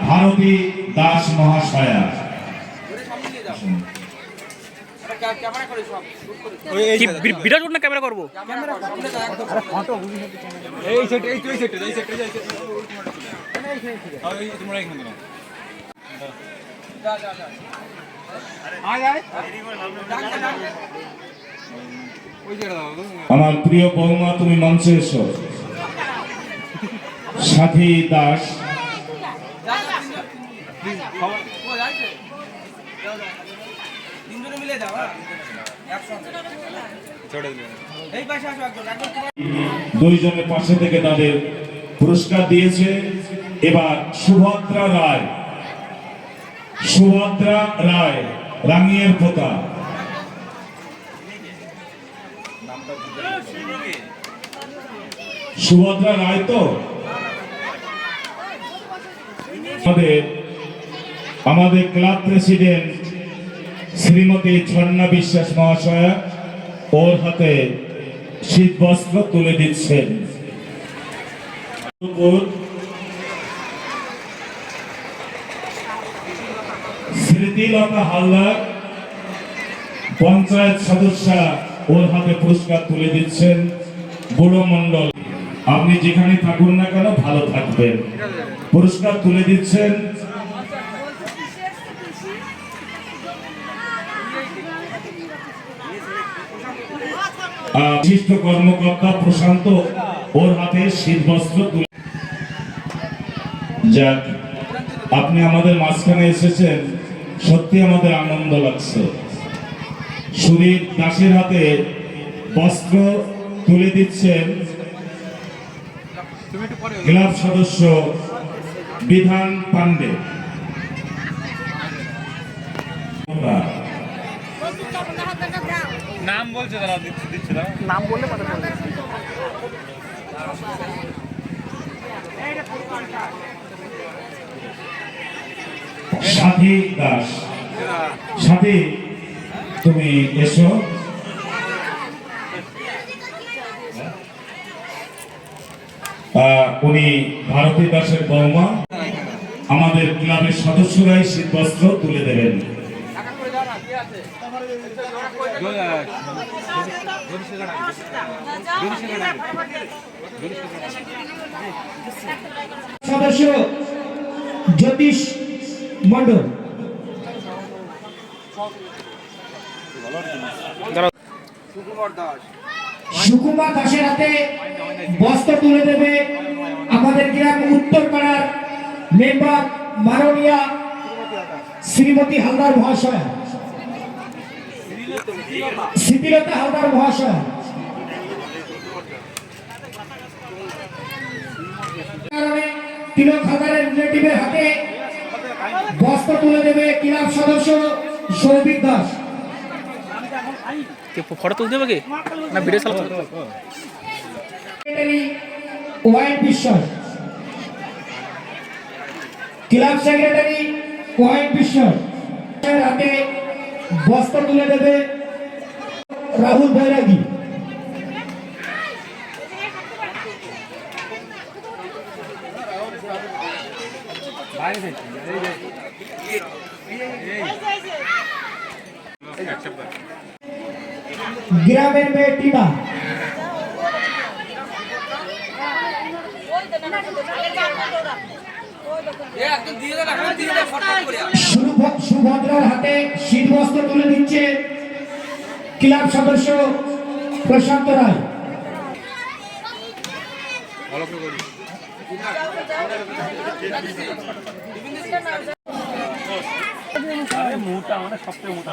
ভারতী দাস মহাশয়া। বিরাট না ক্যামেরা করবো। আমার প্রিয় বৌমা, তুমি মঞ্চে এসো। সাথী দাস, দুইজনের পাশে থেকে তাদের পুরস্কার দিয়েছে। এবার সুভদ্রা রায়, সুভদ্রা রায় রাঙিয়ের পোতা। সুভদ্রা রায় তো আমাদের ক্লাব প্রেসিডেন্ট শ্রীমতী ঝর্ণা বিশ্বাস মহাশয়া ওর হাতে শীত বস্ত্র তুলে দিচ্ছেন। স্মৃতিলতা হালদার পঞ্চায়েত সদস্যা ওর হাতে পুরস্কার তুলে দিচ্ছেন। বুড়ো মন্ডল, আপনি যেখানে থাকুন না কেন ভালো থাকবেন। পুরস্কার তুলে দিচ্ছেন বিশিষ্ট কর্মকর্তা প্রশান্ত, ওর হাতে শীত বস্ত্র তুলে। যাক, আপনি আমাদের মাঝখানে এসেছেন, সত্যি আমাদের আনন্দ লাগছে। সুদীপ দাসের হাতে বস্ত্র তুলে দিচ্ছেন ক্লাব সদস্য বিধান পান্ডে। নাম বলছে তারা, দিচ্ছে তারা নাম বললে সাথী দাস, সাথী তুমি এসো। উনি ভারতী দাসের বৌমা। আমাদের ক্লাবের সদস্যরাই শীত বস্ত্র তুলে দেবেন। সদস্য জ্যোতিষ মন্ডল, সুকুমার দাসের হাতে বস্ত্র তুলে দেবে আমাদের গ্রাম উত্তরপাড়ার মেম্বার মাননীয়া শ্রীমতী হালদার মহাশয়, স্মৃতিলতা হালদার মহাশয়। তিলক হালদারের রিলেটিভের হাতে বস্ত্র তুলে দেবে ক্লাব সদস্য সৌভিক দাস। ফটো তুলতে হবে কি না ভিডিও চালাতে হবে? ওয়াইন বিশ্বাস, ক্লাব সেক্রেটারি ওয়াইন বিশ্বাস হাতে বস্ত্র তুলে দেবে রাহুল বৈরাগী। গ্রামের মেয়ে টিনা, সুভদ্রার হাতে শীত বস্ত্র তুলে দিচ্ছে ক্লাব সদস্য প্রশান্ত রায়। মোটা মানে সবচেয়ে মোটা।